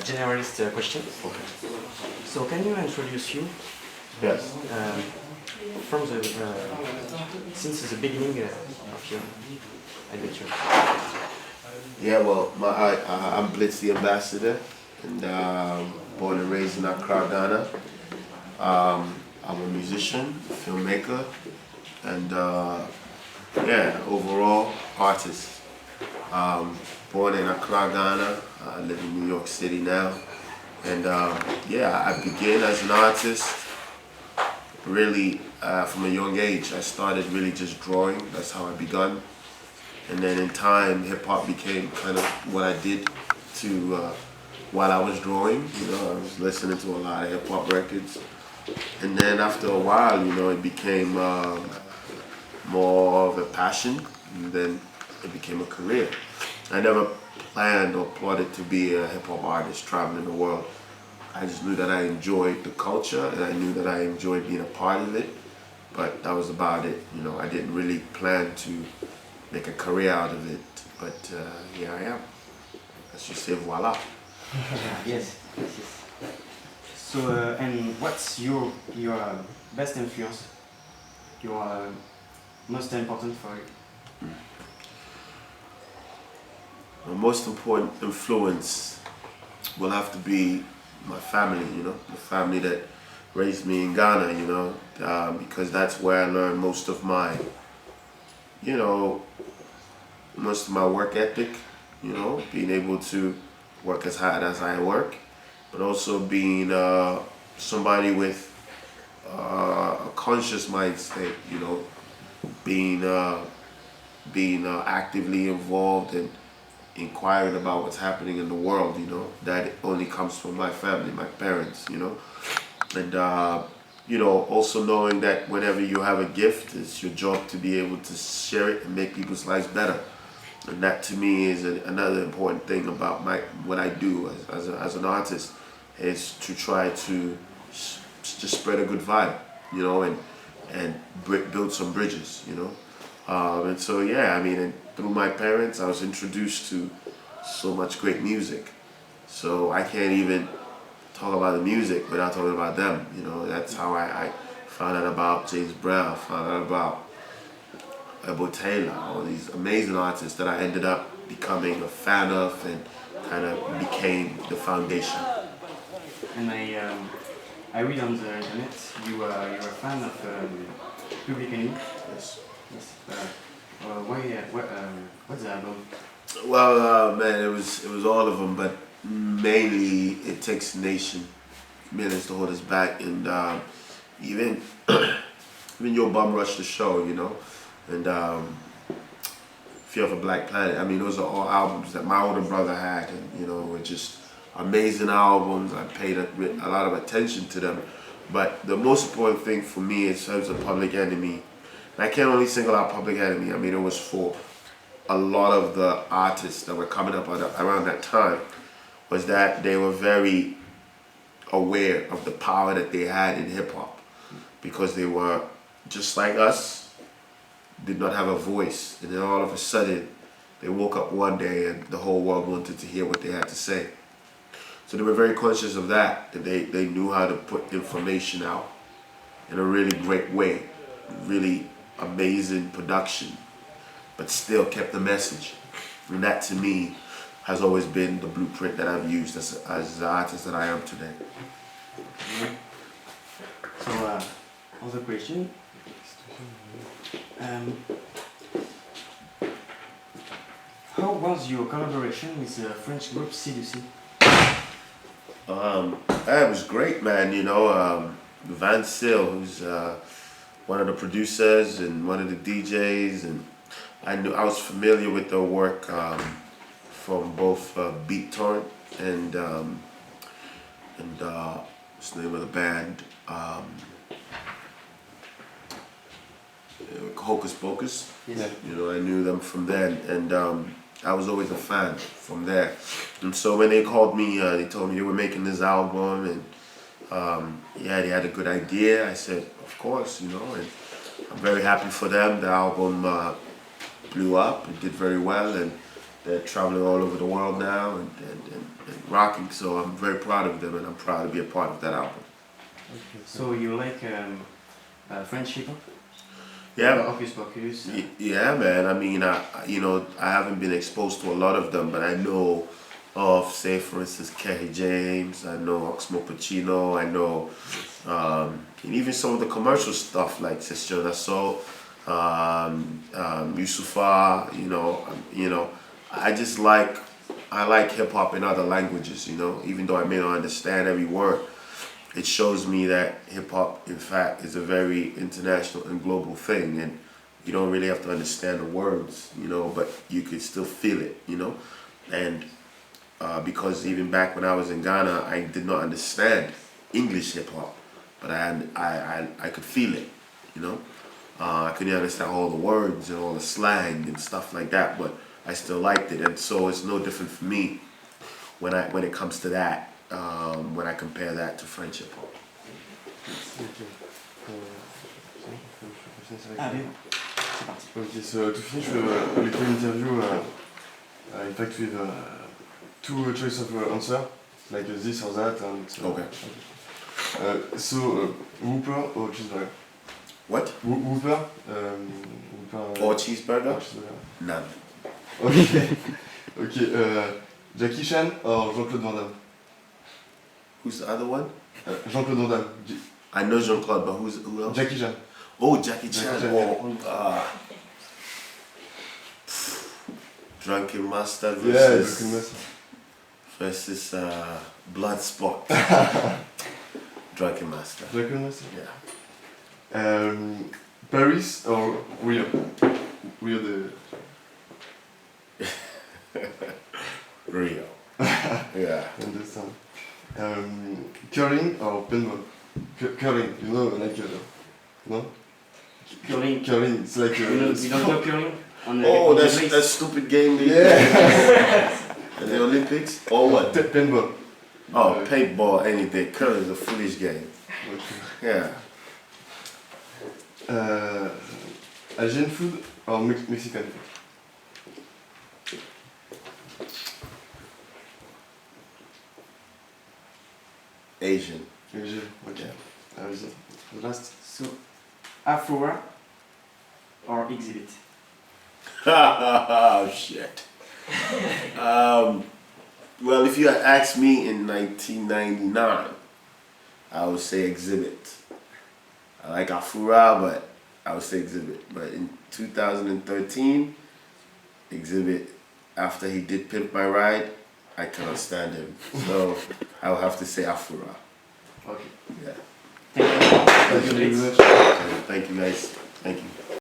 generalist question. Okay. So can you introduce you Yes. from the since the beginning of your adventure? Yeah, well, I'm Blitz the ambassador, and born and raised in Accra, Ghana. I'm a musician, filmmaker, and yeah, overall artist. Born in Accra, Ghana. I live in New York City now, and yeah, I began as an artist really from a young age. I started really just drawing. That's how I begun. And then in time, hip hop became kind of what I did to while I was drawing. You know, I was listening to a lot of hip hop records. And then after a while, you know, it became more of a passion. And then it became a career. I never planned or plotted to be a hip hop artist traveling the world. I just knew that I enjoyed the culture and I knew that I enjoyed being a part of it. But that was about it. You know, I didn't really plan to make a career out of it, but here I am. As you say, voila. Yes. So, and what's your best influence? Your most important for you? My most important influence will have to be my family, you know, the family that raised me in Ghana, you know, because that's where I learned most of my, you know, most of my work ethic, you know, being able to work as hard as I work, but also being somebody with a conscious mind state, you know, being actively involved and inquiring about what's happening in the world, you know, that only comes from my family, my parents, you know, and you know, also knowing that whenever you have a gift, it's your job to be able to share it and make people's lives better. And that to me is another important thing about what I do as an artist, is to try to just spread a good vibe, you know, and build some bridges, you know. And so yeah, I mean, and through my parents, I was introduced to so much great music. So I can't even talk about the music without talking about them, you know. That's how I found out about James Brown, found out about Taylor, all these amazing artists that I ended up becoming a fan of and kind of became the foundation. And I read on the internet you're a fan of Public Enemy. Yes. Yes. What's the album? Well, man, it was all of them, but mainly It Takes a Nation, Millions to Hold Us Back, and even even Your Bum Rush the Show, you know, and Fear of a Black Planet. I mean, those are all albums that my older brother had, and you know, were just amazing albums. I paid a lot of attention to them, but the most important thing for me in terms of Public Enemy, and I can't only single out Public Enemy. I mean, it was for a lot of the artists that were coming up around that time, was that they were very aware of the power that they had in hip hop, because they were just like us, did not have a voice, and then all of a sudden they woke up one day and the whole world wanted to hear what they had to say. So they were very conscious of that, and they knew how to put information out in a really great way, really amazing production, but still kept the message. And that to me has always been the blueprint that I've used as the artist that I am today. So, other question. How was your collaboration with the French group C2C? That was great, man. You know, Van Sil, who's one of the producers and one of the DJs, and I was familiar with their work from both Beat Torrent and what's the name of the band? Hocus Pocus. Yes. You know, I knew them from then, and I was always a fan from there. And so when they called me, they told me they were making this album, and yeah, they had a good idea. I said, of course, you know, and I'm very happy for them. The album blew up, it did very well, and they're traveling all over the world now and rocking. So I'm very proud of them, and I'm proud to be a part of that album. So you like French hip hop? Yeah. Hocus Pocus. Yeah, man. I mean, I haven't been exposed to a lot of them, but I know of, say, for instance, Kerry James. I know Oxmo Puccino. I know, and even some of the commercial stuff like Sister Nassau, Yusufa. I like hip hop in other languages. Even though I may not understand every word. It shows me that hip-hop, in fact, is a very international and global thing, and you don't really have to understand the words, but you could still feel it, and because even back when I was in Ghana, I did not understand English hip-hop, but I could feel it, I couldn't understand all the words and all the slang and stuff like that, but I still liked it, and so it's no different for me when it comes to that. When I compare that to French hip hop. Allez, c'est parti. Okay, so to finish with a little interview, in fact with two choice of answer, like this or that, and Okay. So Whopper or cheeseburger? What? Whopper? Or cheeseburger? Or cheeseburger. None. Okay. Okay. Jackie Chan or Jean-Claude Van Damme? Who's the other one? Jean-Claude Van Damme. I know Jean-Claude, but who else? Jackie Chan. Oh, Jackie Chan. Jackie Chan, Oh, Drunken Master Yeah, Drunken Master. versus Bloodsport. Drunken Master. Drunken Master? Yeah. Paris or Rio? Rio de... Rio. Yeah. Understand. Curling or pinball? Curling, like no? Curling. Curling, it's like You don't know curling? On the Oh, Olympics? that stupid game they Yeah. at the Olympics? Or what? Pinball. Oh, paintball any day. Curling is a foolish game. Okay. Yeah. Asian food or Mexican food? Asian. Asian, okay. Asian. The last? So, Afro or Exhibit? Oh, shit. Well, if you had asked me in 1999, I would say Exhibit. I like Afura, but I would say Exhibit. But in 2013, Exhibit, after he did Pimp My Ride, I cannot stand him. So I will have to say Afura. Okay. Yeah. Thank you. Thank you very much. Thank you guys. Thank you.